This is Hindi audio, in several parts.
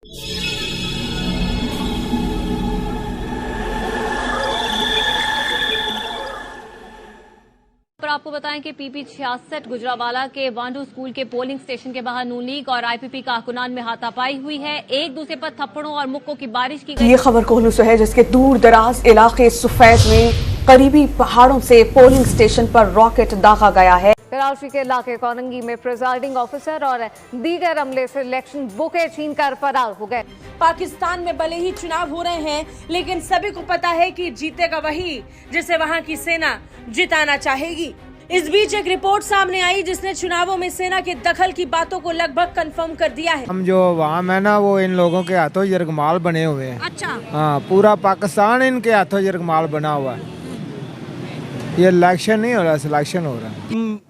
पर आपको बताएं कि पीपी 66 गुजरावाला के वांडू स्कूल के पोलिंग स्टेशन के बाहर नून लीग और आईपीपी कारकुनान में हाथापाई हुई है। एक दूसरे पर थप्पड़ों और मुक्कों की बारिश की गई। ये खबर कोहलू से है, जिसके दूर दराज इलाके सुफैद में करीबी पहाड़ों से पोलिंग स्टेशन पर रॉकेट दागा गया है। कराची के इलाके कोनंगी में प्रिजाइडिंग ऑफिसर और दीगर अमले से इलेक्शन बुके छीन कर फरार हो गए। पाकिस्तान में भले ही चुनाव हो रहे हैं, लेकिन सभी को पता है कि जीतेगा वही जिसे वहां की सेना जिताना चाहेगी। इस बीच एक रिपोर्ट सामने आई जिसने चुनावों में सेना के दखल की बातों को लगभग कंफर्म कर दिया है। हम जो वहाँ है ना, वो इन लोगों के हाथों यरगमाल बने हुए हैं। अच्छा। हाँ, पूरा पाकिस्तान इनके हाथों यरगमाल बना हुआ है। ये इलेक्शन नहीं हो रहा, सिलेक्शन हो रहा है।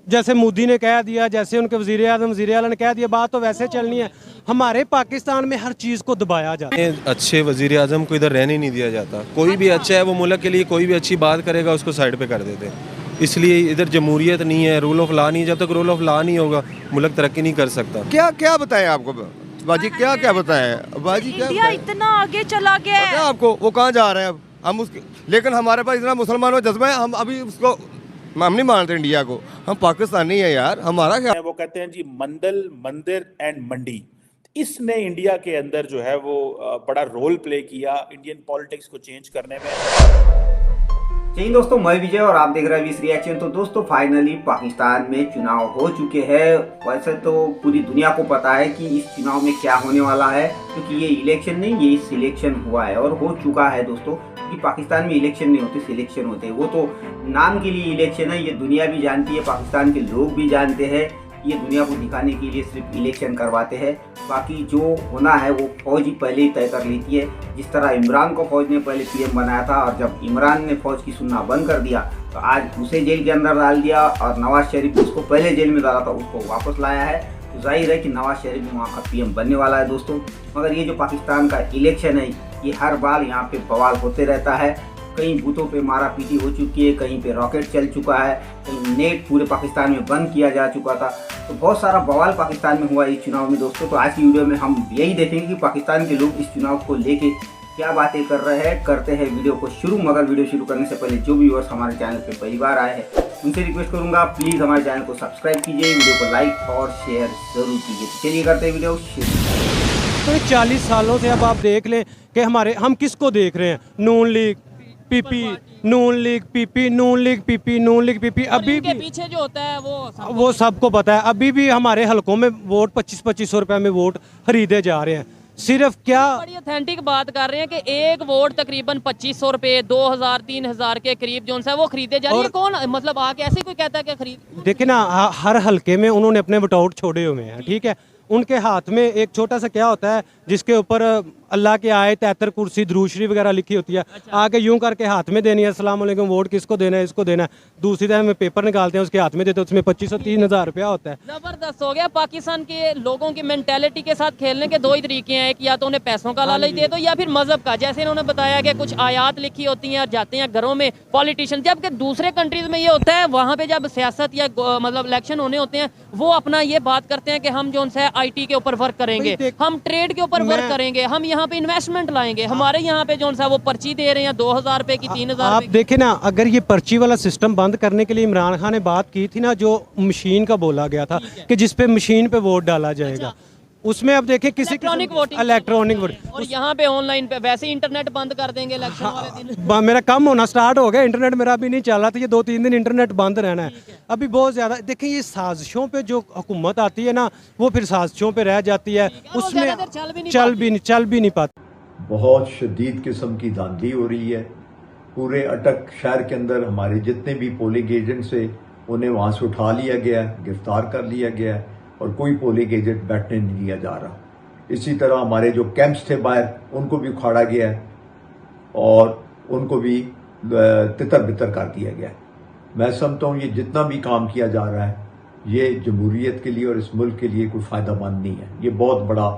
जैसे मोदी ने कह दिया, जैसे उनके वजीर आज़म वजीर आला ने कह दिया, बात तो वैसे चलनी है। हमारे पाकिस्तान में हर चीज़ को दबाया जाता है। अच्छे वजीर आज़म को इधर रहने नहीं दिया जाता। कोई भी अच्छा है, वो मुल्क के लिए कोई भी अच्छी बात करेगा उसको साइड पे कर देते हैं। इसलिए इधर जमहूरियत नहीं है, रूल ऑफ लॉ नहीं है। जब तक रूल ऑफ लॉ नहीं होगा मुल्क तरक्की नहीं कर सकता। क्या क्या बताएं आपको बाजी, क्या क्या बताएं बाजी, क्या इंडिया इतना आगे चला गया है आपको, वो कहाँ जा रहे हैं अब हम उसके। लेकिन हमारे पास इतना मुसलमानों जज्बा है, हम अभी उसको हम नहीं मानते इंडिया को। हम पाकिस्तानी है यार, हमारा क्या। वो कहते हैं जी मंडल, मंदिर एंड मंडी। इसने इंडिया के अंदर जो है वो बड़ा रोल प्ले किया इंडियन पॉलिटिक्स को चेंज करने में। जी दोस्तों, मैं विजय और आप देख रहे हैं विस रिएक्शन। तो दोस्तों, फाइनली पाकिस्तान में चुनाव हो चुके हैं। वैसे तो पूरी दुनिया को पता है कि इस चुनाव में क्या होने वाला है, क्योंकि ये इलेक्शन नहीं, ये सिलेक्शन हुआ है और हो चुका है दोस्तों। क्योंकि पाकिस्तान में इलेक्शन नहीं होते, सिलेक्शन होते हैं। वो तो नाम के लिए इलेक्शन है, ये दुनिया भी जानती है, पाकिस्तान के लोग भी जानते हैं। ये दुनिया को दिखाने के लिए सिर्फ इलेक्शन करवाते हैं। बाकी जो होना है वो फौज ही पहले ही तय कर लेती है। जिस तरह इमरान को फौज ने पहले पीएम बनाया था, और जब इमरान ने फौज की सुनना बंद कर दिया तो आज उसे जेल के अंदर डाल दिया, और नवाज शरीफ जिसको पहले जेल में डाला था उसको वापस लाया है। तो जाहिर है कि नवाज शरीफ भी वहाँ का पीएम बनने वाला है दोस्तों। मगर ये जो पाकिस्तान का इलेक्शन है, ये हर बार यहाँ पे बवाल होते रहता है। कहीं बूथों पे मारा पीटी हो चुकी है, कहीं पे रॉकेट चल चुका है, कहीं नेट पूरे पाकिस्तान में बंद किया जा चुका था। तो बहुत सारा बवाल पाकिस्तान में हुआ इस चुनाव में दोस्तों। तो आज की वीडियो में हम यही देखेंगे कि पाकिस्तान के लोग इस चुनाव को लेके क्या बातें कर रहे हैं। करते हैं वीडियो को शुरू। मगर वीडियो शुरू करने से पहले जो व्यूअर्स हमारे चैनल पे पहली बार आए हैं उनसे रिक्वेस्ट करूंगा, प्लीज़ हमारे चैनल को सब्सक्राइब कीजिए, वीडियो को लाइक और शेयर जरूर कीजिए। चलिए करते हैं वीडियो शुरू। तो 40 सालों से अब आप देख लें कि हम किसको देख रहे हैं। नून लीग पीपी, नून लीग पीपी, नून लीग पीपी, नून लीग पीपी। अभी भी पीछे जो होता है वो सबको पता है। अभी भी हमारे हलकों में वोट 2500 रुपए में वोट खरीदे जा रहे हैं। सिर्फ क्या बड़ी ऑथेंटिक बात कर रहे हैं कि एक वोट तकरीबन 2500 रुपए, 2000, 3000 के करीब जो है वो खरीदे जा रहे हैं। कौन मतलब आके ऐसे कोई कहता है कि खरीद। देखिए ना, हर हलके में उन्होंने अपने वोट आउट छोड़े हुए हैं, ठीक है। उनके हाथ में एक छोटा सा क्या होता है जिसके ऊपर अल्लाह के आयत, 73 कुर्सी, दुरूद शरीफ वगैरह लिखी होती है। आके यूं करके हाथ में देनी है, अस्सलाम वालेकुम, वोट किसको देना है, इसको देना है। दूसरी तरफ में पेपर निकालते हैं, उसके हाथ में देते हैं, उसमें 2500 3000 रुपया होता है। जबरदस्त हो गया। पाकिस्तान के लोगों की मेंटेलिटी के साथ खेलने के दो ही तरीके हैं, कि या तो उन्हें पैसों का लालच दे दो या फिर मजहब का। जैसे इन्होंने बताया कि कुछ आयात लिखी होती हैं, जाते हैं घरों में पॉलिटिशियन। जबकि दूसरे कंट्रीज में ये होता है, वहाँ पे जब सियासत या मतलब इलेक्शन होने होते हैं, वो अपना ये बात करते हैं कि हम जो है IT के ऊपर वर्क करेंगे, हम ट्रेड के ऊपर वर्क करेंगे, हम यहाँ पे इन्वेस्टमेंट लाएंगे। हमारे यहाँ पे जो है वो पर्ची दे रहे हैं 2000 रुपए की, 3000। आप देखें ना, अगर ये पर्ची वाला सिस्टम बंद करने के लिए इमरान खान ने बात की थी ना, जो मशीन का बोला गया था कि जिस पे मशीन पे वोट डाला जाएगा, उसमें अब देखें किसी इलेक्ट्रॉनिक वोट, और यहाँ पे ऑनलाइन पे वैसे इंटरनेट बंद कर देंगे इलेक्शन वाले दिन। मेरा कम होना स्टार्ट हो गया, इंटरनेट मेरा अभी नहीं चल रहा था। ये 2-3 दिन इंटरनेट बंद रहना है अभी बहुत ज्यादा। देखिए, ये साजिशों पे जो हुकूमत आती है ना, वो फिर साजिशों पे रह जाती है, उसमें चल भी नहीं पाती। बहुत शदीद किस्म की धांधली हो रही है। पूरे अटक शहर के अंदर हमारे जितने भी पोलिंग एजेंट्स थे, उन्हें वहाँ से उठा लिया गया, गिरफ्तार कर लिया गया, और कोई पोलिंग एजेंट बैठने नहीं दिया जा रहा। इसी तरह हमारे जो कैंप्स थे बाहर, उनको भी उखाड़ा गया है और उनको भी तितर बितर कर दिया गया है। मैं समझता हूँ ये जितना भी काम किया जा रहा है, ये जमहूरियत के लिए और इस मुल्क के लिए कोई फ़ायदेमंद नहीं है। ये बहुत बड़ा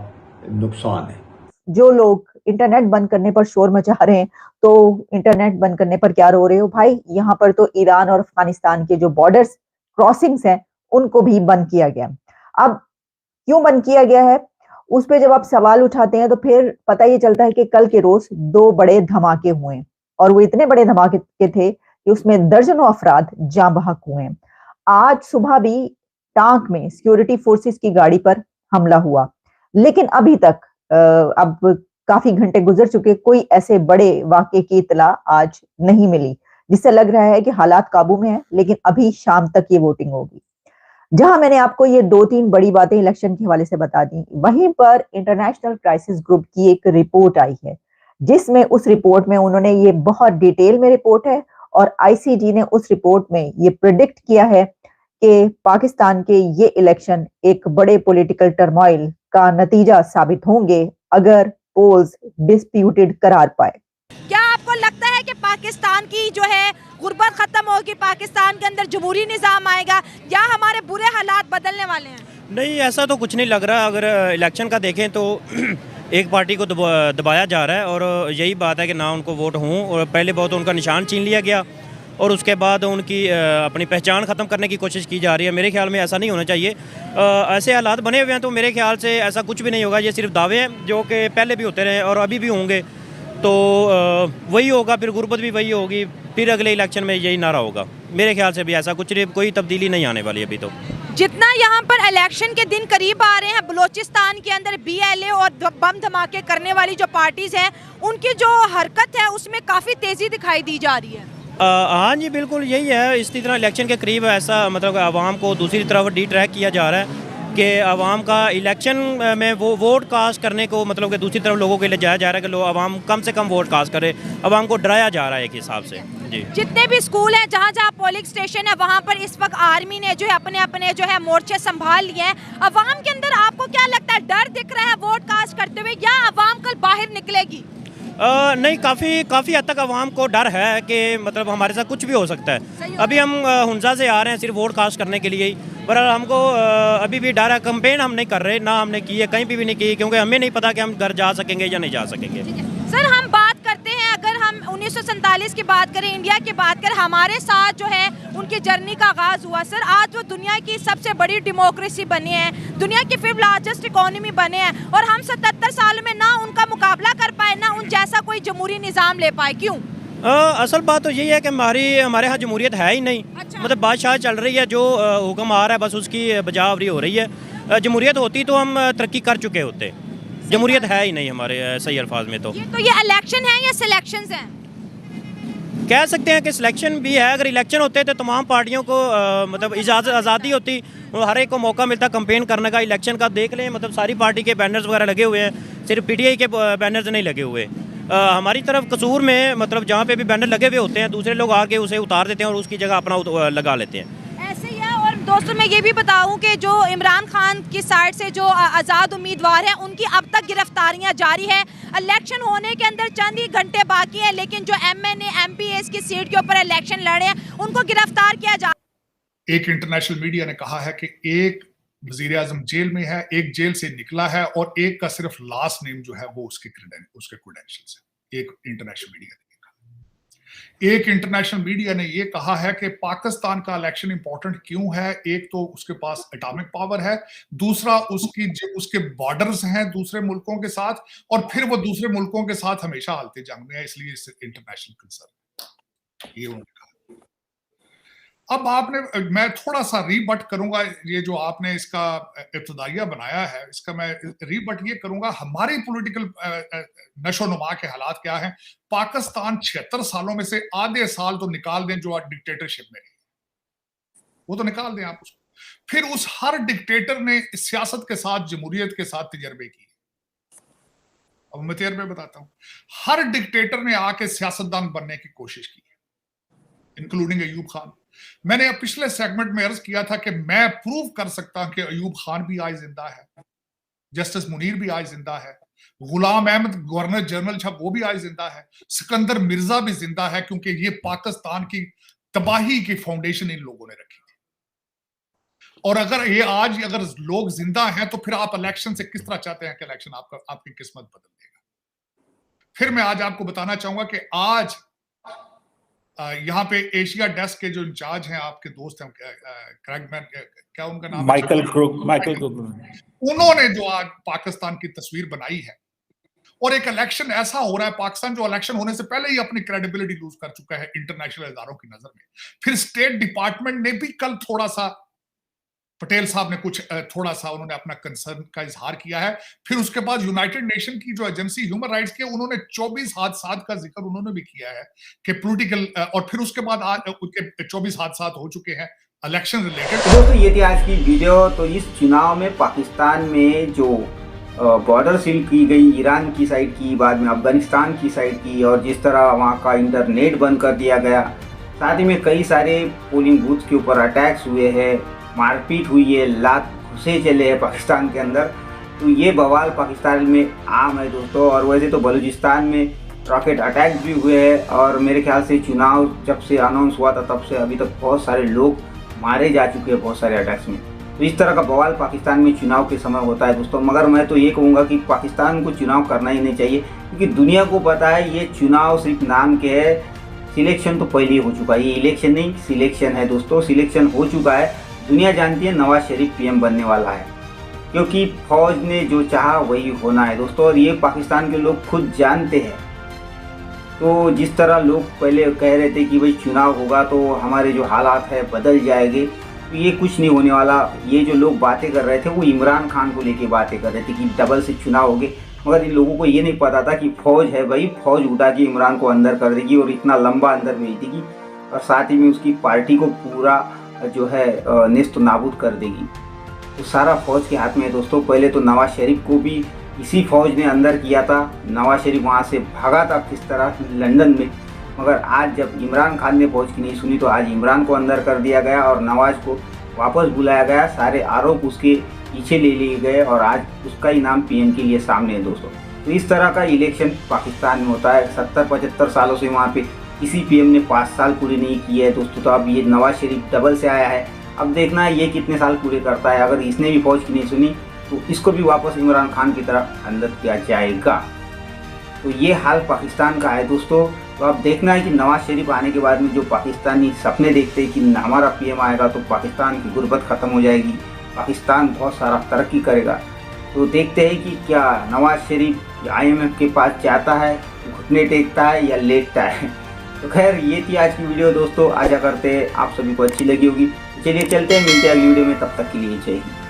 नुकसान है। जो लोग इंटरनेट बंद करने पर शोर मचा रहे हैं, तो इंटरनेट बंद करने पर क्या रो रहे हो भाई? यहाँ पर तो ईरान और अफगानिस्तान के जो बॉर्डर्स क्रॉसिंग्स हैं, उनको भी बंद किया गया। अब क्यों बंद किया गया है? उस पे जब आप सवाल उठाते हैं तो फिर पता ये चलता है कि कल के रोज 2 बड़े धमाके हुए और वो इतने बड़े धमाके थे कि उसमें दर्जनों अफराद जाँ बहक हुए। आज सुबह भी टांक में सिक्योरिटी फोर्सेस की गाड़ी पर हमला हुआ, लेकिन अभी तक अब काफी घंटे गुजर चुके, कोई ऐसे बड़े वाकये की इतला आज नहीं मिली, जिससे लग रहा है कि हालात काबू में है। लेकिन अभी शाम तक ये वोटिंग होगी। जहां मैंने आपको ये 2-3 बड़ी बातें इलेक्शन के हवाले से बता दी, वहीं पर इंटरनेशनल क्राइसिस ग्रुप की एक रिपोर्ट आई है, जिसमें उस रिपोर्ट में उन्होंने ये बहुत डिटेल में रिपोर्ट है और आईसीजी ने उस रिपोर्ट में ये प्रिडिक्ट किया है कि पाकिस्तान के ये इलेक्शन एक बड़े पॉलिटिकल टर्मोइल का नतीजा साबित होंगे अगर पोल्स डिस्प्यूटेड करार पाए। क्या आपको लगता है कि पाकिस्तान की जो है गुर्बत खत्म होगी, पाकिस्तान के अंदर जमहूरी निज़ाम आएगा, या हमारे बुरे हालात बदलने वाले हैं? नहीं, ऐसा तो कुछ नहीं लग रहा। अगर इलेक्शन का देखें तो एक पार्टी को दबाया जा रहा है और यही बात है कि ना उनको वोट हों, और पहले बहुत उनका निशान छीन लिया गया और उसके बाद उनकी अपनी पहचान ख़त्म करने की कोशिश की जा रही है। मेरे ख्याल में ऐसा नहीं होना चाहिए। ऐसे हालात बने हुए हैं तो मेरे ख्याल से ऐसा कुछ भी नहीं होगा। ये सिर्फ दावे हैं जो कि पहले भी होते रहे और अभी भी होंगे, तो वही होगा, फिर गुर्बत भी वही होगी, फिर अगले इलेक्शन में यही नारा होगा। मेरे ख्याल से भी ऐसा कुछ कोई तब्दीली नहीं आने वाली अभी तो। जितना यहाँ पर इलेक्शन के दिन करीब आ रहे हैं, बलोचिस्तान के अंदर BLA और बम धमाके करने वाली जो पार्टीज हैं, उनकी जो हरकत है उसमें काफ़ी तेज़ी दिखाई दी जा रही है। हाँ जी, बिल्कुल यही है। इसी तरह इलेक्शन के करीब ऐसा मतलब आवाम को दूसरी तरफ डिट्रैक्ट किया जा रहा है कि आवाम का इलेक्शन में वो वोट कास्ट करने को मतलब कि दूसरी तरफ लोगों के लिए जाया जा रहा है कि लोग आवाम कम से कम वोट कास्ट करे। आवाम को डराया जा रहा है एक हिसाब से जी। जितने भी स्कूल हैं, जहाँ जहाँ पोलिंग स्टेशन है, वहाँ पर इस वक्त आर्मी ने जो है अपने जो है मोर्चे संभाल लिए हैं। आवाम के अंदर आपको क्या लगता है, डर दिख रहा है वोट कास्ट करते हुए, या आवाम कल बाहर निकलेगी? नहीं, काफ़ी हद तक आवाम को डर है कि मतलब हमारे साथ कुछ भी हो सकता है। अभी हम हुंजा से आ रहे हैं सिर्फ वोट कास्ट करने के लिए ही, पर हमको अभी भी डर है। कंपेन हम नहीं कर रहे, ना हमने की है, कहीं भी नहीं की, क्योंकि हमें नहीं पता कि हम घर जा सकेंगे या नहीं जा सकेंगे। सर, हम बात करते हैं, अगर हम 1947 की बात करें, इंडिया की बात करें, हमारे साथ जो है उनकी जर्नी का आगाज़ हुआ। सर, आज वो दुनिया की सबसे बड़ी डेमोक्रेसी बनी है, दुनिया की 5th लार्जेस्ट इकोनॉमी बने हैं, और हम 77 साल में ना उनका मुकाबला कर पाए, ना उन जैसा कोई जमहूरी निज़ाम ले पाए। क्यों? असल बात तो यही है कि हमारे यहाँ जमहूरियत है ही नहीं। अच्छा। मतलब बादशाह चल रही है, जो हुक्म आ रहा है बस उसकी बजावरी हो रही है। जमहूरियत होती तो हम तरक्की कर चुके होते। जमहूरियत है ही नहीं हमारे सही अल्फाज में। तो ये इलेक्शन है या सिलेक्शंस हैं? कह सकते हैं कि सिलेक्शन भी है। अगर इलेक्शन होते तो तमाम पार्टियों को मतलब आज़ादी होती, हर एक को मौका मिलता कंपेन करने का। इलेक्शन का देख लें, मतलब सारी पार्टी के बैनर्स वगैरह लगे हुए हैं, सिर्फ PTI के बैनर्स नहीं लगे हुए। हमारी तरफ कसूर में मतलब जहाँ पे भी बैनर लगे हुए होते हैं, दूसरे लोग आके उसे उतार देते हैं और उसकी जगह अपना लगा लेते हैं। ऐसे ही है। और दोस्तों, मैं ये भी बताऊं कि जो इमरान खान की साइड से जो आज़ाद उम्मीदवार हैं, उनकी अब तक गिरफ्तारियां जारी है। इलेक्शन होने के अंदर चंद ही घंटे बाकी है, लेकिन जो MNA MPs की सीट के ऊपर इलेक्शन लड़े हैं, उनको गिरफ्तार किया जा। एक इंटरनेशनल मीडिया ने कहा है कि एक वज़ीर-ए-आज़म जेल में है, एक जेल से निकला है, और एक का सिर्फ लास्ट नेम जो है वो उसके क्रेडेंशियल्स है। एक इंटरनेशनल मीडिया ने कहा। एक इंटरनेशनल मीडिया ने ये कहा है कि पाकिस्तान का इलेक्शन इंपॉर्टेंट क्यों है। एक तो उसके पास एटॉमिक पावर है, दूसरा उसके बॉर्डर्स हैं दूसरे मुल्कों के साथ, और फिर वो दूसरे मुल्कों के साथ हमेशा हालते जंग में है, इसलिए इंटरनेशनल कंसर्न ये उन्होंने कहा। अब मैं थोड़ा सा रीबट करूंगा, ये जो आपने इसका इब्तिदाइया बनाया है, इसका मैं रीबट ये करूंगा। हमारी पॉलिटिकल नशोनुमा के हालात क्या हैं। पाकिस्तान 76 सालों में से आधे साल तो निकाल दें जो डिक्टेटरशिप में रही, वो तो निकाल दें आप उसको। फिर उस हर डिक्टेटर ने सियासत के साथ, जमहूरियत के साथ तजर्बे किए। अब मैं तजर्बे बताता हूं। हर डिक्टेटर ने आके सियासतदान बनने की कोशिश की, इंक्लूडिंग अयूब खान। मैंने पिछले सेगमेंट में अर्ज किया था कि मैं प्रूव कर सकता हूं कि अयूब खान भी आज जिंदा है, जस्टिस मुनीर भी आज जिंदा है, गुलाम अहमद गवर्नर जनरल था वो भी आज जिंदा है, सिकंदर मिर्जा भी जिंदा है, क्योंकि ये पाकिस्तान की तबाही की फाउंडेशन इन लोगों ने रखी थी। और अगर लोग जिंदा हैं तो फिर आप इलेक्शन से किस तरह चाहते हैं कि इलेक्शन आपकी किस्मत बदल देगा। फिर मैं आज आपको बताना चाहूंगा कि आज यहाँ पे एशिया डेस्क के जो इंचार्ज हैं, आपके दोस्त हैं, क्रैगमैन, क्या उनका नाम, माइकल क्रूक, उन्होंने जो आज पाकिस्तान की तस्वीर बनाई है, और एक इलेक्शन ऐसा हो रहा है पाकिस्तान जो इलेक्शन होने से पहले ही अपनी क्रेडिबिलिटी लूज कर चुका है इंटरनेशनल इदारों की नजर में। फिर स्टेट डिपार्टमेंट ने भी कल थोड़ा सा, पटेल साहब ने कुछ थोड़ा सा उन्होंने अपना कंसर्न का इजहार किया है। फिर उसके बाद यूनाइटेड नेशन की जो एजेंसी ह्यूमन राइट्स की, उन्होंने 24 हादसात का जिक्र उन्होंने भी किया है कि पॉलिटिकल, और फिर उसके बाद आज उनके 24 हादसात हो चुके हैं इलेक्शन रिलेटेड। तो दोस्तों ये थी आज की वीडियो। तो इस चुनाव में पाकिस्तान में जो बॉर्डर सील की गई ईरान की साइड की, बाद में अफगानिस्तान की साइड की, और जिस तरह वहाँ का इंटरनेट बंद कर दिया गया, साथ ही में कई सारे पोलिंग बूथ के ऊपर अटैक्स हुए हैं, मारपीट हुई है, लात घुसे चले हैं पाकिस्तान के अंदर, तो ये बवाल पाकिस्तान में आम है दोस्तों। और वैसे तो बलूचिस्तान में रॉकेट अटैक भी हुए हैं, और मेरे ख्याल से चुनाव जब से अनाउंस हुआ था तब से अभी तक बहुत सारे लोग मारे जा चुके हैं बहुत सारे अटैक्स में। तो इस तरह का बवाल पाकिस्तान में चुनाव के समय होता है दोस्तों। मगर मैं तो ये कहूँगा कि पाकिस्तान को चुनाव करना ही नहीं चाहिए, क्योंकि दुनिया को पता है ये चुनाव सिर्फ नाम के है, सिलेक्शन तो पहले ही हो चुका है। ये इलेक्शन नहीं, सिलेक्शन है दोस्तों, सिलेक्शन हो चुका है। दुनिया जानती है नवाज शरीफ पीएम बनने वाला है, क्योंकि फौज ने जो चाहा वही होना है दोस्तों, और ये पाकिस्तान के लोग खुद जानते हैं। तो जिस तरह लोग पहले कह रहे थे कि भाई चुनाव होगा तो हमारे जो हालात है बदल जाएंगे, तो ये कुछ नहीं होने वाला। ये जो लोग बातें कर रहे थे वो इमरान खान को लेके बातें कर रहे थे कि डबल से चुनाव होंगे, मगर इन लोगों को ये नहीं पता था कि फौज है भाई, फौज उठा के इमरान को अंदर कर देगी और इतना लंबा अंदर भेज देगी, और साथ ही में उसकी पार्टी को पूरा जो है नेस्त नाबूद कर देगी। तो सारा फौज के हाथ में है दोस्तों। पहले तो नवाज शरीफ को भी इसी फौज ने अंदर किया था, नवाज शरीफ वहाँ से भागा था किस तरह लंदन में, मगर आज जब इमरान खान ने फौज की नहीं सुनी तो आज इमरान को अंदर कर दिया गया और नवाज को वापस बुलाया गया, सारे आरोप उसके पीछे ले लिए गए और आज उसका ही नाम पीएम के लिए सामने है दोस्तों। तो इस तरह का इलेक्शन पाकिस्तान में होता है। 70-75 सालों से वहाँ पे किसी पीएम ने 5 साल पूरे नहीं किए हैं दोस्तों। तो अब ये नवाज शरीफ डबल से आया है, अब देखना है ये कितने साल पूरे करता है। अगर इसने भी फौज की नहीं सुनी तो इसको भी वापस इमरान खान की तरह अंदर किया जाएगा। तो ये हाल पाकिस्तान का है दोस्तों। तो अब देखना है कि नवाज शरीफ आने के बाद में जो पाकिस्तानी सपने देखते हैं कि हमारा पीएम आएगा तो पाकिस्तान की गुर्बत ख़त्म हो जाएगी, पाकिस्तान बहुत सारा तरक्की करेगा। तो देखते हैं कि क्या नवाज शरीफ IMF के पास जाता है, घुटने टेकता है या लेटता है। तो खैर ये थी आज की वीडियो दोस्तों, आशा करते हैं आप सभी को अच्छी लगी होगी। चलिए चलते हैं, मिलते हैं अगली वीडियो में, तब तक के लिए जय हिंद।